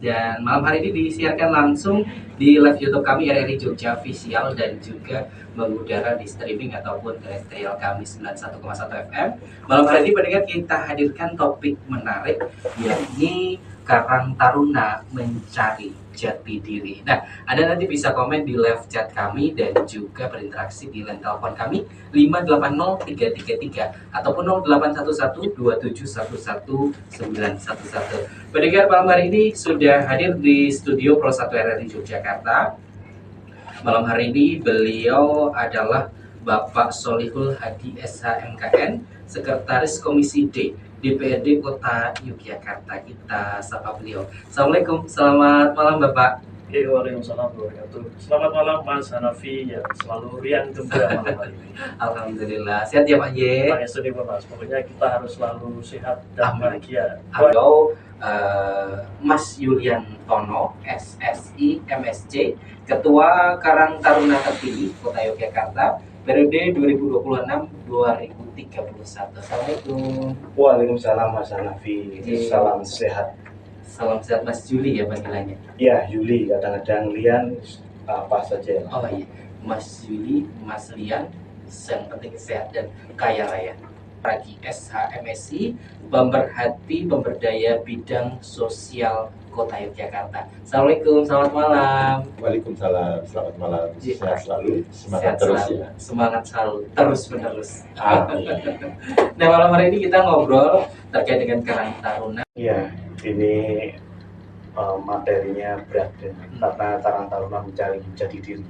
Dan malam hari ini disiarkan langsung di live YouTube kami RRI Jogja Official dan juga mengudara di streaming ataupun terestrial kami 91,1 FM. Malam hari ini pendengar kita hadirkan topik menarik, yakni Karang Taruna mencari jati diri. Nah, Anda nanti bisa komen di live chat kami dan juga berinteraksi di line telepon kami 580-333 ataupun 0811-2711-911. Pendengar, malam hari ini sudah hadir di studio Pro 1 RRI Yogyakarta. Malam hari ini beliau adalah Bapak Solihul Hadi SHMKN, Sekretaris Komisi D DPRD Kota Yogyakarta. Kita sapa beliau. Assalamualaikum, selamat malam Bapak. Waalaikumsalam warahmatullahi wabarakatuh. Selamat malam Mas Hanafi, yang selalu riang gembira malam hari ini. Alhamdulillah, sehat ya Pak Y? Pak Yesudi Mas, pokoknya kita harus selalu sehat dan bahagia. Halo, Mas Yulian Tono, SSI MSC, Ketua Karang Taruna terpilih Kota Yogyakarta, periode 2026-2031. Assalamualaikum. Waalaikumsalam Mas Hanafi. Salam sehat. Salam sehat Mas Juli ya panggilannya. Ya, Yuli, kadang-kadang Lian apa saja. Oh iya, Mas Yuli, Mas Lian, yang penting sehat dan kaya raya. Ragi SHMSI, pemerhati pemberdaya bidang sosial Kota Yogyakarta. Assalamualaikum, selamat malam. Waalaikumsalam, selamat malam. Sehat selalu, semangat Sehat terus selalu. ya. Semangat selalu, terus menerus. Amin. Nah, malam hari ini kita ngobrol terkait dengan Karang Taruna. Ya, ini materinya berat ya, karena Karang Taruna mencari jati diri.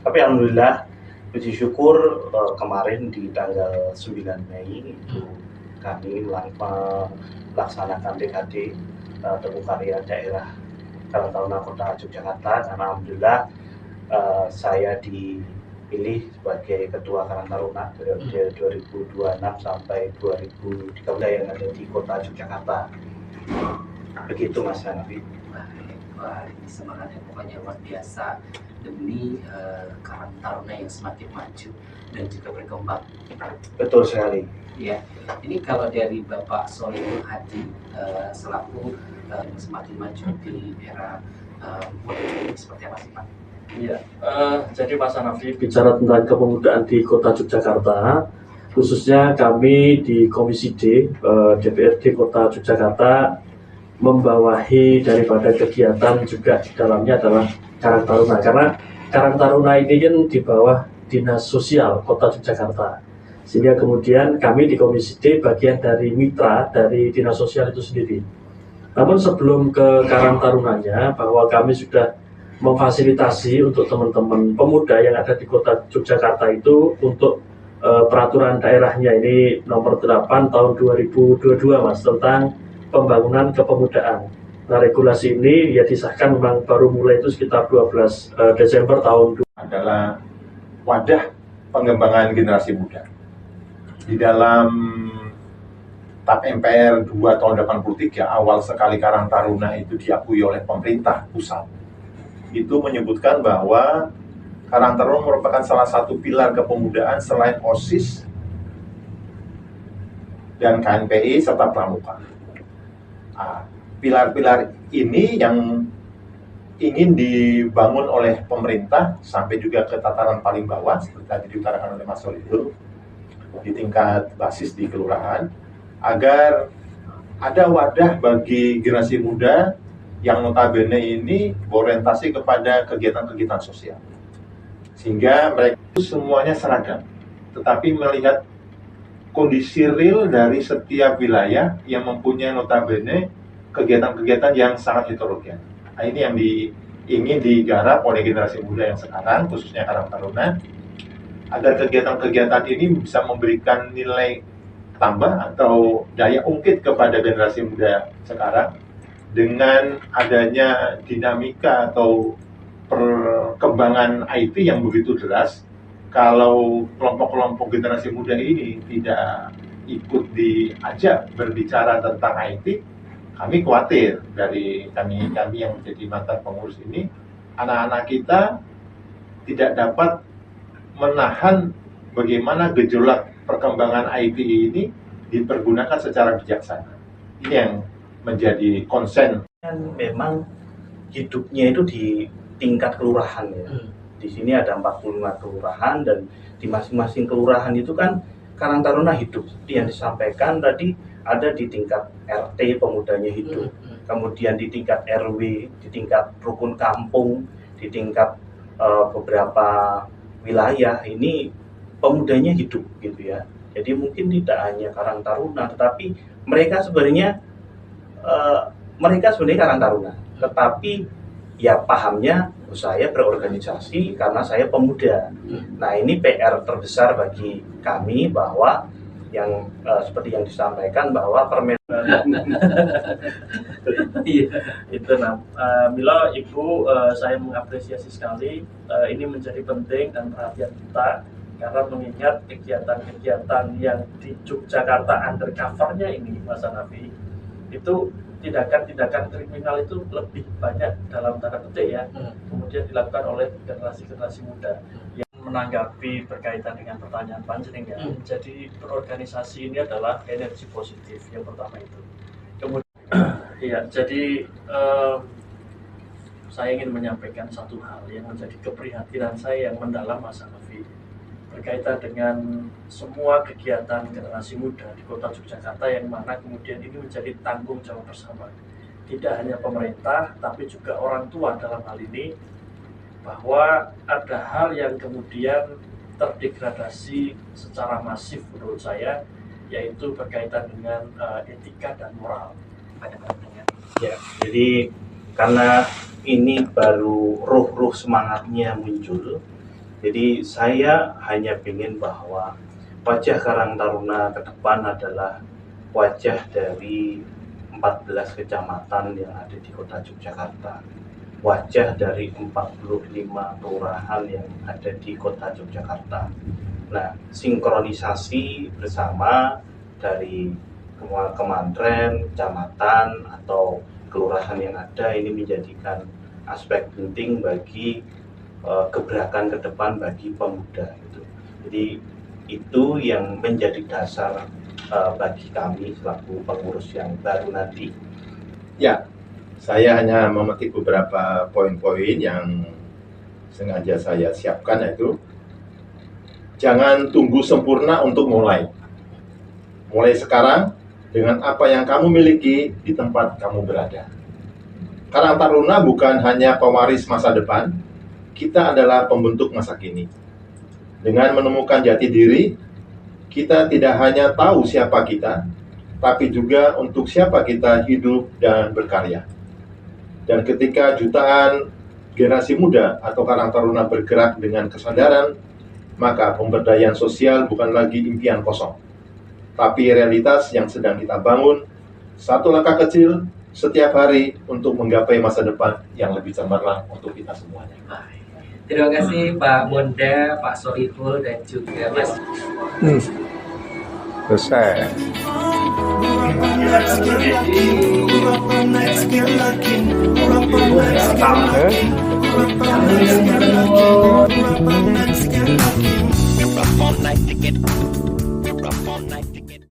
Tapi alhamdulillah, puji syukur kemarin di tanggal 9 Mei itu kami melaksanakan TKD Temu Karya Daerah Karang Taruna Kota Yogyakarta, karena alhamdulillah saya dipilih sebagai Ketua Karang Taruna periode 2026 sampai 2030 yang ada di Kota Yogyakarta. Begitu Mas Hanafi. Wah, ini semangatnya pokoknya luar biasa demi Karang Taruna yang semakin maju dan juga berkembang. Betul sekali. Ya, ini kalau dari Bapak Solihul Hadi selaku semakin maju di era politik seperti apa sih Pak? Iya, jadi Mas Hanafi bicara tentang kepemudaan di Kota Yogyakarta, khususnya kami di Komisi D DPRD Kota Yogyakarta membawahi daripada kegiatan juga di dalamnya adalah Karang Taruna, karena Karang Taruna ini kan di bawah Dinas Sosial Kota Yogyakarta, sehingga kemudian kami di Komisi D bagian dari mitra dari Dinas Sosial itu sendiri. Namun sebelum ke Karang Tarunanya, bahwa kami sudah memfasilitasi untuk teman-teman pemuda yang ada di Kota Yogyakarta itu untuk peraturan daerahnya ini nomor 8 tahun 2022 Mas, tentang pembangunan kepemudaan. Nah, regulasi ini ya disahkan memang baru mulai itu sekitar 12 Desember tahun Adalah wadah pengembangan generasi muda. Di dalam TAP MPR 2 tahun 83, awal sekali Karang Taruna itu diakui oleh pemerintah pusat. Itu menyebutkan bahwa Karang Taruna merupakan salah satu pilar kepemudaan selain OSIS dan KNPI serta Pramuka. Pilar-pilar ini yang ingin dibangun oleh pemerintah sampai juga ke tataran paling bawah, seperti tadi diutarakan oleh Mas Solihul, di tingkat basis di kelurahan, agar ada wadah bagi generasi muda yang notabene ini berorientasi kepada kegiatan-kegiatan sosial. Sehingga mereka semuanya seragam, tetapi melihat kondisi real dari setiap wilayah yang mempunyai notabene kegiatan-kegiatan yang sangat heterogen. Nah, ini yang ingin digarap oleh generasi muda yang sekarang, khususnya Karang Taruna, agar kegiatan-kegiatan ini bisa memberikan nilai tambah atau daya ungkit kepada generasi muda sekarang dengan adanya dinamika atau perkembangan IT yang begitu deras. Kalau kelompok-kelompok generasi muda ini tidak ikut diajak berbicara tentang IT, kami khawatir dari kami yang menjadi mantan pengurus ini, anak-anak kita tidak dapat menahan bagaimana gejolak perkembangan IT ini dipergunakan secara bijaksana. Ini yang menjadi konsen. Memang hidupnya itu di tingkat kelurahan ya. Di sini ada 45 kelurahan dan di masing-masing kelurahan itu kan Karang Taruna hidup. Seperti yang disampaikan tadi, ada di tingkat RT pemudanya hidup, kemudian di tingkat RW, di tingkat rukun kampung, di tingkat beberapa wilayah ini pemudanya hidup gitu ya. Jadi mungkin tidak hanya Karang Taruna, tetapi mereka sebenarnya Karang Taruna, tetapi ya pahamnya saya berorganisasi karena saya pemuda. Nah ini PR terbesar bagi kami bahwa yang seperti yang disampaikan bahwa itu Mila Ibu, saya mengapresiasi sekali, ini menjadi penting dan perhatian kita karena mengingat kegiatan-kegiatan yang di Yogyakarta undercover-nya ini Mas Hanafi itu tindakan-tindakan kriminal itu lebih banyak dalam tanda petik ya, kemudian dilakukan oleh generasi-generasi muda. Yang menanggapi berkaitan dengan pertanyaan panjenengan, jadi berorganisasi ini adalah energi positif yang pertama itu. Kemudian, ya, jadi saya ingin menyampaikan satu hal yang menjadi keprihatinan saya yang mendalam Mas Hanafi berkaitan dengan semua kegiatan generasi muda di Kota Yogyakarta yang mana kemudian ini menjadi tanggung jawab bersama. Tidak hanya pemerintah, tapi juga orang tua dalam hal ini, bahwa ada hal yang kemudian terdegradasi secara masif menurut saya, yaitu berkaitan dengan etika dan moral. Ya, jadi karena ini baru ruh-ruh semangatnya muncul, jadi saya hanya ingin bahwa wajah Karang Taruna ke depan adalah wajah dari 14 kecamatan yang ada di Kota Yogyakarta, wajah dari 45 kelurahan yang ada di Kota Yogyakarta. Nah, sinkronisasi bersama dari kementerian, kecamatan atau kelurahan yang ada ini menjadikan aspek penting bagi gebrakan ke depan bagi pemuda itu. Jadi itu yang menjadi dasar bagi kami selaku pengurus yang baru nanti. Ya, saya hanya memetik beberapa poin-poin yang sengaja saya siapkan, yaitu jangan tunggu sempurna untuk mulai. Mulai sekarang dengan apa yang kamu miliki di tempat kamu berada. Karang Taruna bukan hanya pewaris masa depan, kita adalah pembentuk masa kini. Dengan menemukan jati diri, kita tidak hanya tahu siapa kita, tapi juga untuk siapa kita hidup dan berkarya. Dan ketika jutaan generasi muda atau Karang Taruna bergerak dengan kesadaran, maka pemberdayaan sosial bukan lagi impian kosong, tapi realitas yang sedang kita bangun, satu langkah kecil setiap hari untuk menggapai masa depan yang lebih cemerlang untuk kita semuanya. Terima kasih Pak Monda, Pak Sohibul, dan juga Mas. Selesai. We're up all night to get